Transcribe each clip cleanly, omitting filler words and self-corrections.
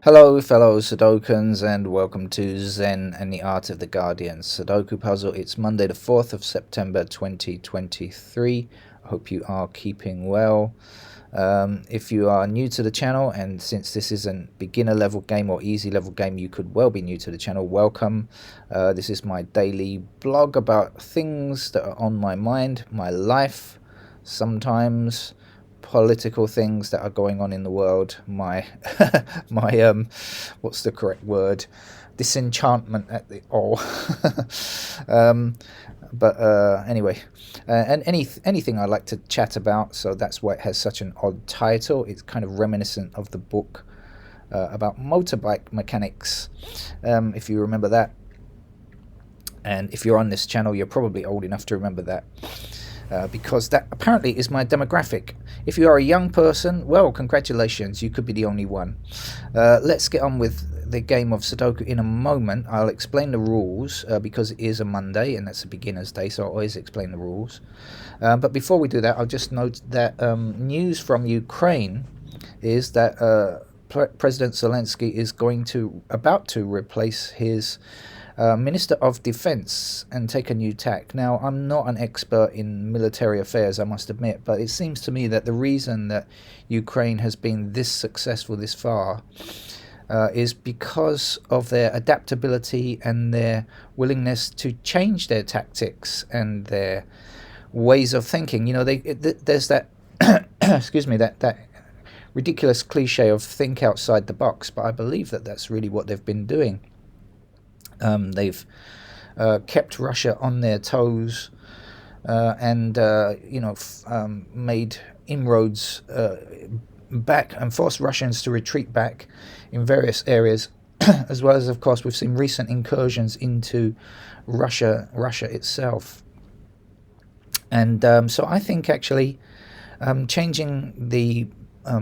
Hello fellow Sudokans and welcome to Zen and the Art of the Guardian Sudoku Puzzle. It's Monday the 4th of September 2023. I hope you are keeping well. If you are new to the channel, and since this is a beginner level game or easy level game, you could well be new to the channel, welcome. This is my daily blog about things that are on my mind, my life, sometimes political things that are going on in the world, my what's the correct word, disenchantment at the anyway, and anything I like to chat about, so that's why it has such an odd title. It's kind of reminiscent of the book about motorbike mechanics, if you remember that, and if you're on this channel you're probably old enough to remember that. Because that apparently is my demographic. If you are a young person, well, congratulations, you could be the only one. Let's get on with the game of Sudoku in a moment. I'll explain the rules because it is a Monday and that's a beginner's day, so I'll always explain the rules. But before we do that, I'll just note that news from Ukraine is that President Zelensky is about to replace his Minister of Defense and take a new tack. Now, I'm not an expert in military affairs, I must admit, but it seems to me that the reason that Ukraine has been this successful this far is because of their adaptability and their willingness to change their tactics and their ways of thinking. You know, there's that excuse me, that ridiculous cliche of think outside the box, but I believe that that's really what they've been doing. They've kept Russia on their toes and made inroads back and forced Russians to retreat back in various areas, as well as, of course, we've seen recent incursions into Russia itself. And so I think actually changing the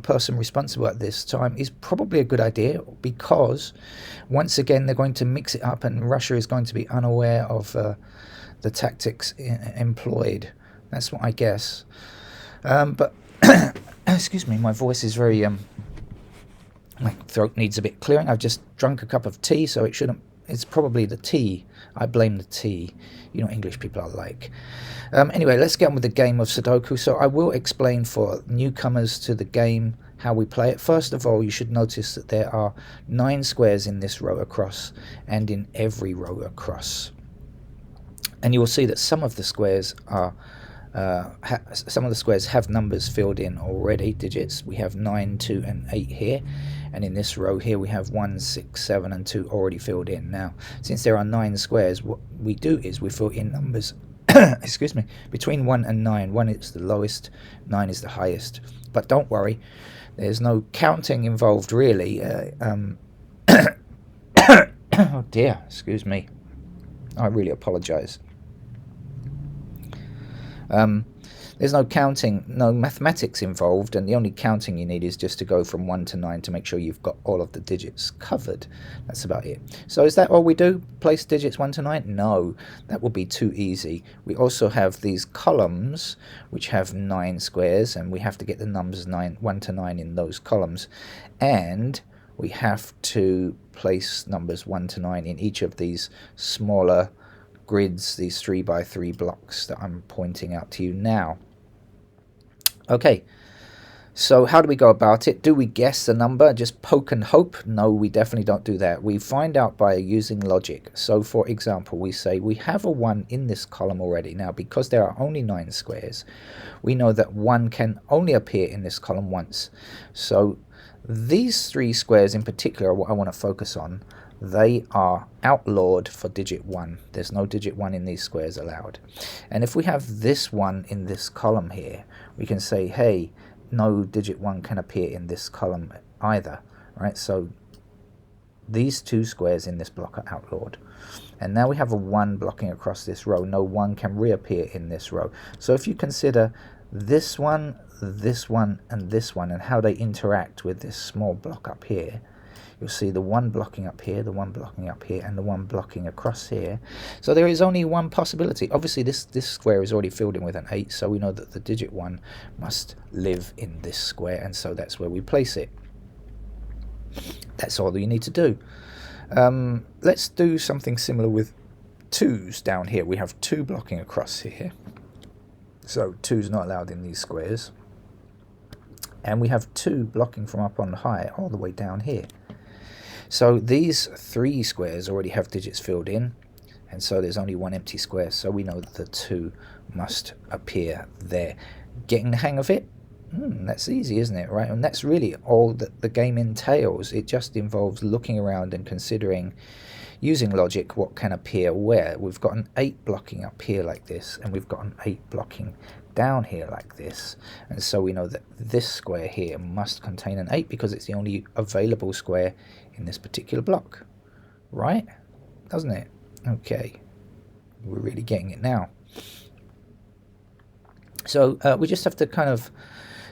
person responsible at this time is probably a good idea, because once again they're going to mix it up and Russia is going to be unaware of the tactics employed. That's what I guess. But excuse me, my voice is very my throat needs a bit clearing. I've just drunk a cup of tea, so it's probably the tea. I blame the tea. You know, English people are like. Anyway, let's get on with the game of Sudoku. So I will explain for newcomers to the game how we play it. First of all, you should notice that there are 9 squares in this row across and in every row across. And you will see that some of the squares are have numbers filled in already, digits. We have 9, 2 and 8 here, and in this row here we have 1, 6, 7 and 2 already filled in. Now, since there are 9 squares, what we do is we fill in numbers excuse me, between 1 and 9. 1 is the lowest, 9 is the highest. But don't worry, there's no counting involved really. Oh dear, excuse me, I really apologize. There's no counting, no mathematics involved, and the only counting you need is just to go from 1 to 9 to make sure you've got all of the digits covered. That's about it. So is that all we do? Place digits 1 to 9? No, that would be too easy. We also have these columns which have 9 squares, and we have to get the numbers 1 to 9 in those columns, and we have to place numbers 1 to 9 in each of these smaller grids, these 3 by 3 blocks that I'm pointing out to you now. Okay, so how do we go about it? Do we guess the number, just poke and hope? No, we definitely don't do that. We find out by using logic. So for example, we say we have a 1 in this column already. Now, because there are only 9 squares, we know that 1 can only appear in this column once. So these 3 squares in particular are what I want to focus on. They are outlawed for digit 1. There's no digit 1 in these squares allowed. And if we have this 1 in this column here, we can say, hey, no digit 1 can appear in this column either. Right? So these 2 squares in this block are outlawed. And now we have a 1 blocking across this row. No 1 can reappear in this row. So if you consider this one, and this one, and how they interact with this small block up here, you'll see the 1 blocking up here, the 1 blocking up here, and the 1 blocking across here. So there is only one possibility. Obviously, this square is already filled in with an 8, so we know that the digit 1 must live in this square, and so that's where we place it. That's all you need to do. Let's do something similar with 2's down here. We have 2 blocking across here. So 2's not allowed in these squares. And we have 2 blocking from up on high all the way down here. So these 3 squares already have digits filled in, and so there's only 1 empty square, so we know that the 2 must appear there. Getting the hang of it? That's easy, isn't it, right? And that's really all that the game entails. It just involves looking around and considering, using logic, what can appear where. We've got an 8 blocking up here like this, and we've got an 8 blocking down here like this, and so we know that this square here must contain an 8 because it's the only available square in this particular block, right? Doesn't it? Okay, we're really getting it now. So we just have to kind of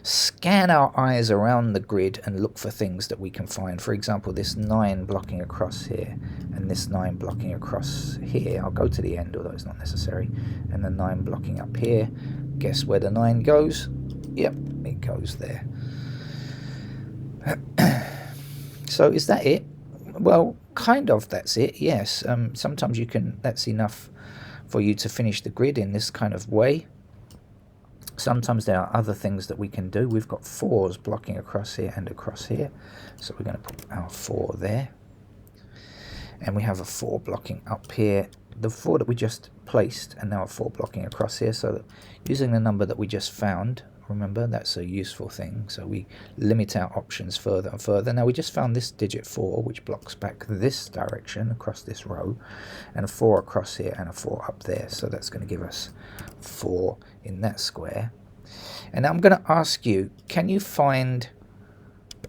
scan our eyes around the grid and look for things that we can find. For example, this 9 blocking across here and this 9 blocking across here. I'll go to the end, although it's not necessary. And the 9 blocking up here. Guess where the 9 goes? Yep, it goes there. So is that it? Well, kind of that's it, yes. Sometimes that's enough for you to finish the grid in this kind of way. Sometimes there are other things that we can do. We've got 4's blocking across here and across here. So we're going to put our 4 there. And we have a 4 blocking up here. The 4 that we just placed, and now a 4 blocking across here. So that using the number that we just found, remember, that's a useful thing. So we limit our options further and further. Now we just found this digit 4, which blocks back this direction across this row, and a 4 across here and a 4 up there. So that's going to give us 4 in that square. And now I'm going to ask you, can you find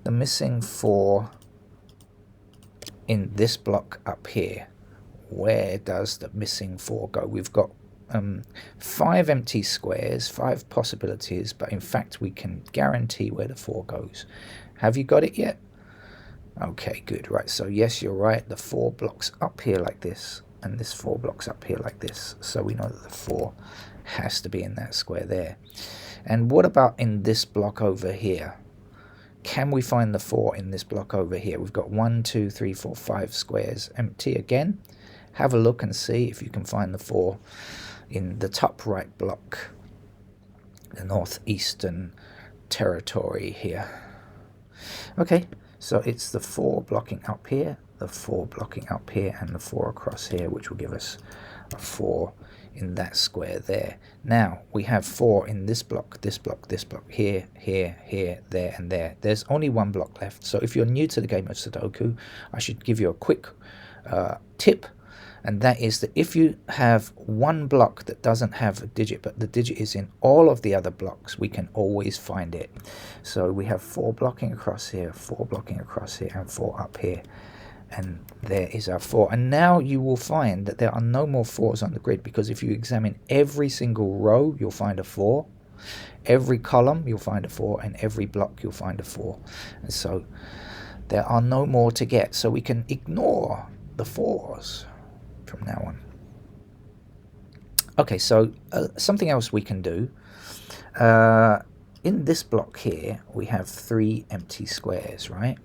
the missing 4 in this block up here? Where does the missing 4 go? We've got 5 empty squares, 5 possibilities, but in fact we can guarantee where the 4 goes. Have you got it yet? Okay, good. Right, so yes, you're right. The 4 blocks up here like this, and this 4 blocks up here like this. So we know that the 4 has to be in that square there. And what about in this block over here? Can we find the 4 in this block over here? We've got 1, 2, 3, 4, 5 squares empty again. Have a look and see if you can find the 4 in the top right block, the northeastern territory here. Okay, so it's the 4 blocking up here, the 4 blocking up here, and the 4 across here, which will give us a 4 in that square there. Now we have 4 in this block, this block, this block, here, here, here, there, and there. There's only 1 block left. So if you're new to the game of Sudoku, I should give you a quick tip. And that is that if you have 1 block that doesn't have a digit, but the digit is in all of the other blocks, we can always find it. So we have 4 blocking across here, 4 blocking across here, and 4 up here. And there is our 4. And now you will find that there are no more 4's on the grid, because if you examine every single row, you'll find a 4. Every column, you'll find a 4. And every block, you'll find a 4. And so there are no more to get. So we can ignore the 4's from now on. Okay, so something else we can do. In this block here, we have 3 empty squares, right?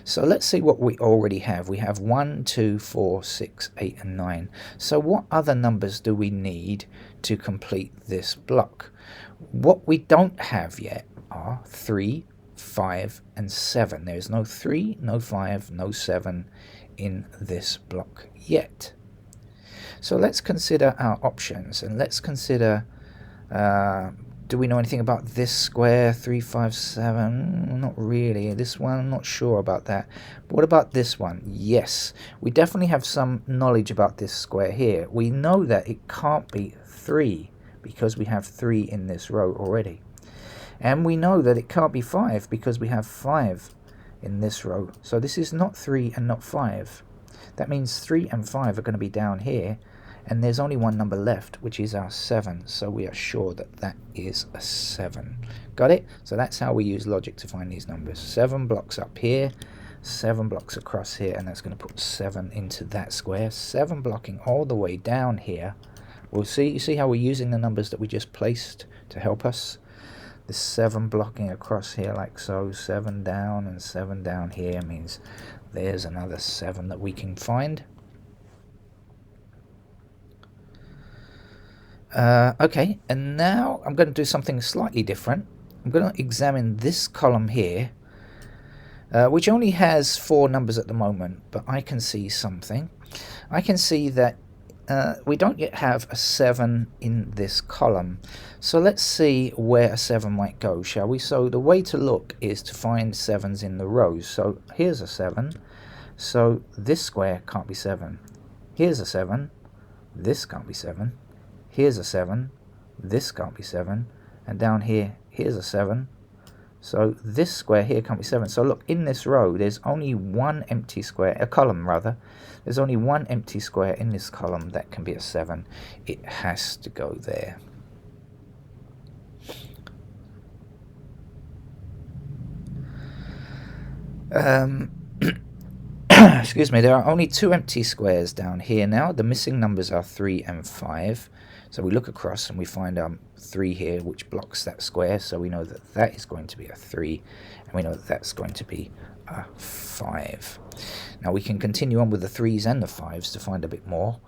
So let's see what we already have. We have 1, 2, 4, 6, 8, and 9. So what other numbers do we need to complete this block? What we don't have yet are 3, 5, and 7. There's no 3, no 5, no 7 in this block yet. So let's consider our options, and let's consider, do we know anything about this square, 3, 5, 7? Not really. This one, I'm not sure about that. But what about this one? Yes, we definitely have some knowledge about this square here. We know that it can't be 3 because we have 3 in this row already. And we know that it can't be 5 because we have 5 in this row. So this is not 3 and not 5. That means 3 and 5 are going to be down here, and there's only 1 number left, which is our 7. So we are sure that that is a 7. Got it? So that's how we use logic to find these numbers. 7 blocks up here, 7 blocks across here, and that's going to put 7 into that square. 7 blocking all the way down here. We'll see. You see how we're using the numbers that we just placed to help us? the 7 blocking across here like so. 7 down and 7 down here means there's another 7 that we can find. Okay, and now I'm going to do something slightly different. I'm going to examine this column here, which only has 4 numbers at the moment, but I can see something. I can see that we don't yet have a 7 in this column. So let's see where a 7 might go, shall we? So the way to look is to find 7s in the rows. So here's a 7. So this square can't be 7. Here's a 7. This can't be 7. Here's a 7. This can't be 7. And down here, here's a 7. So this square here can't be 7. So look, in this row, there's only one empty square, a column rather. There's only one empty square in this column that can be a 7. It has to go there. Excuse me, there are only 2 empty squares down here now. The missing numbers are 3 and 5. So we look across and we find 3 here, which blocks that square. So we know that that is going to be a 3, and we know that that's going to be a 5. Now we can continue on with the 3s and the 5s to find a bit more.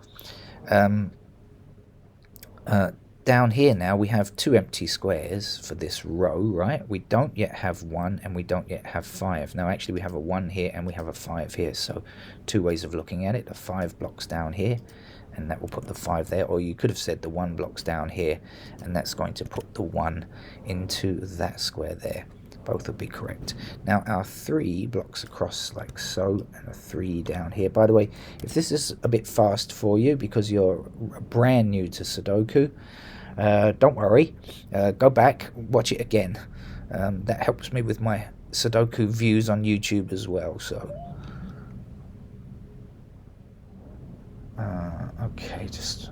Down here now we have 2 empty squares for this row, right? We don't yet have 1 and we don't yet have 5. Now actually we have a 1 here and we have a 5 here, so 2 ways of looking at it. The 5 blocks down here and that will put the 5 there, or you could have said the 1 blocks down here and that's going to put the 1 into that square there. Both would be correct. Now our 3 blocks across like so, and a 3 down here. By the way, if this is a bit fast for you because you're brand new to Sudoku, don't worry, go back, watch it again. That helps me with my Sudoku views on YouTube as well. So okay, just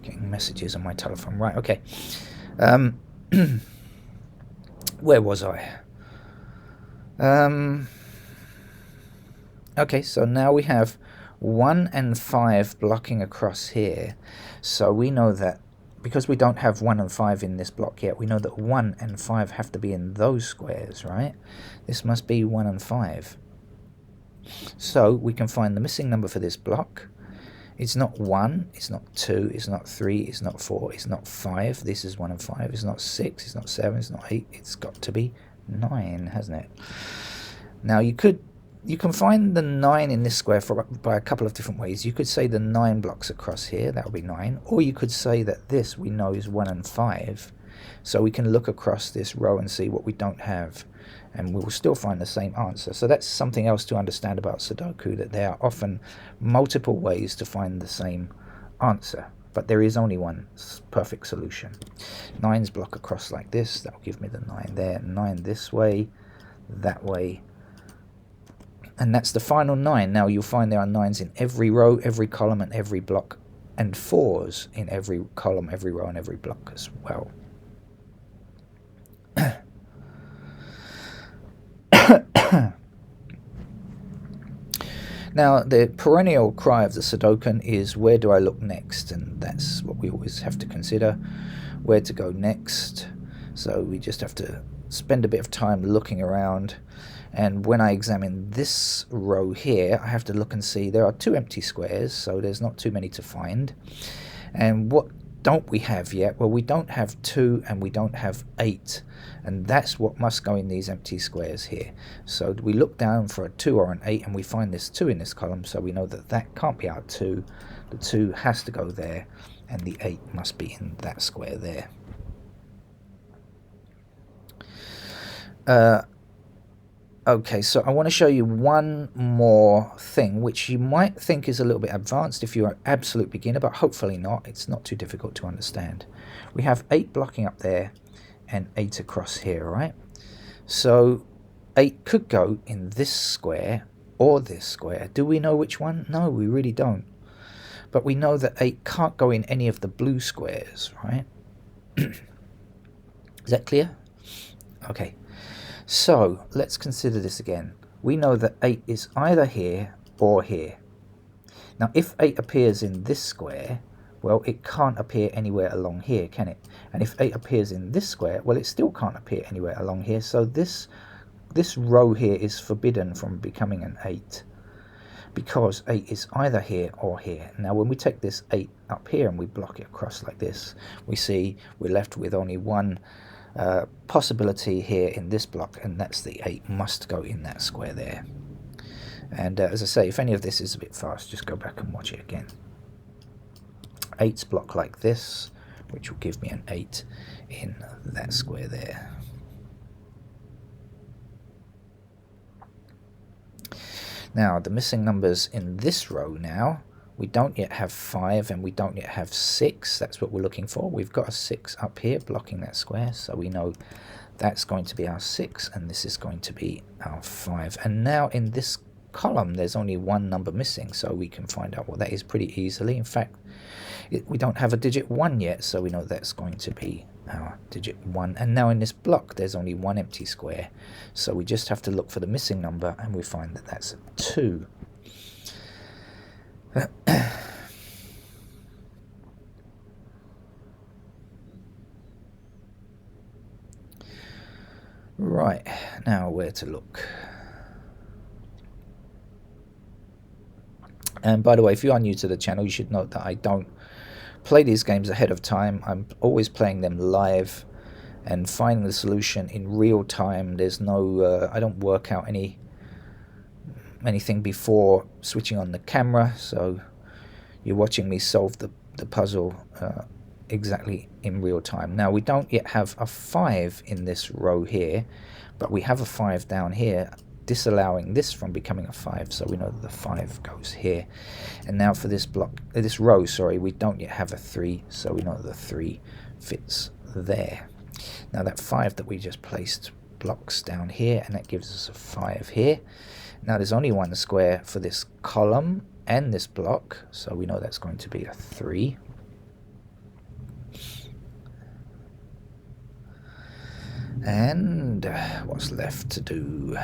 getting messages on my telephone. Right, okay. Where was I? Okay, so now we have 1 and 5 blocking across here. So we know that because we don't have 1 and 5 in this block yet, we know that 1 and 5 have to be in those squares, right? This must be 1 and 5. So we can find the missing number for this block. It's not 1, it's not 2, it's not 3, it's not 4, it's not 5. This is 1 and 5. It's not 6, it's not 7, it's not 8. It's got to be 9, hasn't it? Now you can find the 9 in this square by a couple of different ways. You could say the 9 blocks across here, that would be 9. Or you could say that this we know is 1 and 5. So we can look across this row and see what we don't have, and we will still find the same answer. So that's something else to understand about Sudoku, that there are often multiple ways to find the same answer, but there is only one perfect solution. 9's block across like this, that will give me the 9 there, 9 this way, that way, and that's the final 9. Now you'll find there are 9's in every row, every column, and every block, and 4's in every column, every row, and every block as well. Now, the perennial cry of the Sudokan is, where do I look next? And that's what we always have to consider, where to go next. So we just have to spend a bit of time looking around. And when I examine this row here, I have to look and see there are 2 empty squares, so there's not too many to find. And what don't we have yet? Well, we don't have 2 and we don't have 8, and that's what must go in these empty squares here. So we look down for a 2 or an 8 and we find this 2 in this column, so we know that that can't be our 2. The 2 has to go there, and the 8 must be in that square there. Okay, so I want to show you one more thing, which you might think is a little bit advanced if you're an absolute beginner, but hopefully not. It's not too difficult to understand. We have 8 blocking up there and 8 across here, right? So 8 could go in this square or this square. Do we know which one? No, we really don't. But we know that 8 can't go in any of the blue squares, right? Is that clear? Okay. So let's consider this again. We know that 8 is either here or here. Now if 8 appears in this square, well, it can't appear anywhere along here, can it? And if 8 appears in this square, well, it still can't appear anywhere along here. So this row here is forbidden from becoming an 8, because 8 is either here or here. Now when we take this 8 up here and we block it across like this, we see we're left with only one possibility here in this block, and that's the 8 must go in that square there. And as I say, if any of this is a bit fast, just go back and watch it again. 8's block like this, which will give me an 8 in that square there. Now the missing numbers in this row now, we don't yet have 5 and we don't yet have 6. That's what we're looking for. We've got a 6 up here blocking that square, so we know that's going to be our 6 and this is going to be our 5. And now in this column there's only one number missing, so we can find out what that is pretty easily. In fact, we don't have a digit 1 yet, so we know that's going to be our digit 1. And now in this block there's only one empty square, so we just have to look for the missing number and we find that that's a 2. Right, now where to look. And by the way, if you are new to the channel, you should note that I don't play these games ahead of time. I'm always playing them live and finding the solution in real time. There's no, I don't work out anything before switching on the camera, so you're watching me solve the puzzle exactly in real time. Now we don't yet have a 5 in this row here, but we have a 5 down here, disallowing this from becoming a 5, so we know that the 5 goes here. And now for this block, this row, sorry, we don't yet have a 3, so we know that the 3 fits there. Now that 5 that we just placed blocks down here, and that gives us a 5 here. Now there's only one square for this column and this block, so we know that's going to be a 3. And what's left to do?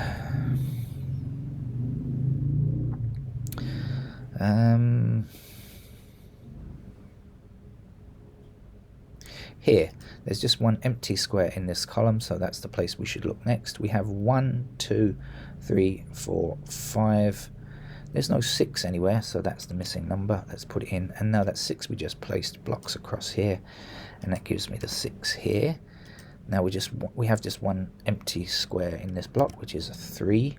Here, there's just one empty square in this column, so that's the place we should look next. We have 1, 2, 3, 4, 5. There's no 6 anywhere, so that's the missing number. Let's put it in. And now that 6 we just placed blocks across here, and that gives me the 6 here. Now we have just one empty square in this block, which is a 3.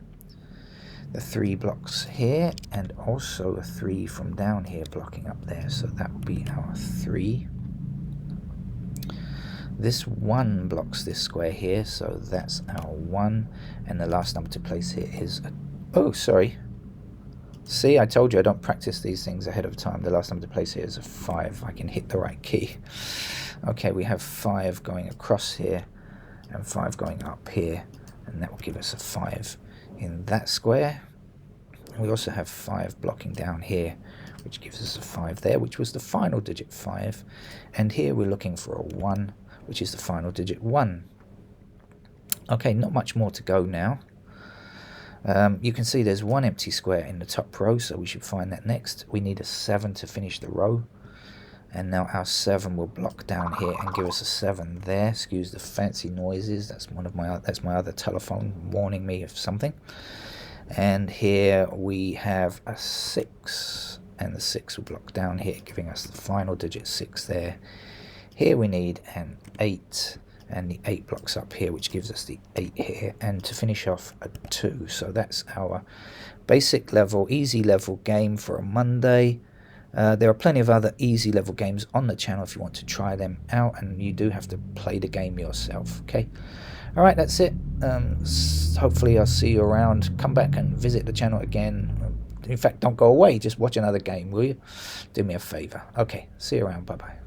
The 3 blocks here, and also a 3 from down here blocking up there, so that will be our 3. This 1 blocks this square here, so that's our 1. And the last number to place here is a... Oh, sorry. See, I told you I don't practice these things ahead of time. The last number to place here is a 5. I can hit the right key. Okay, we have 5 going across here and 5 going up here, and that will give us a 5 in that square. We also have 5 blocking down here, which gives us a 5 there, which was the final digit 5. And here we're looking for a 1, which is the final digit 1. Okay, not much more to go now. You can see there's one empty square in the top row, so we should find that next. We need a 7 to finish the row. And now our 7 will block down here and give us a 7 there. Excuse the fancy noises. That's my other telephone warning me of something. And here we have a 6, and the 6 will block down here, giving us the final digit 6 there. Here we need an 8, and the 8 blocks up here, which gives us the 8 here, and to finish off a 2. So that's our basic level, easy level game for a Monday. There are plenty of other easy level games on the channel if you want to try them out, and you do have to play the game yourself. Okay, alright, that's it. Hopefully I'll see you around. Come back and visit the channel again. In fact, don't go away, just watch another game, will you? Do me a favor. Okay, see you around. Bye bye.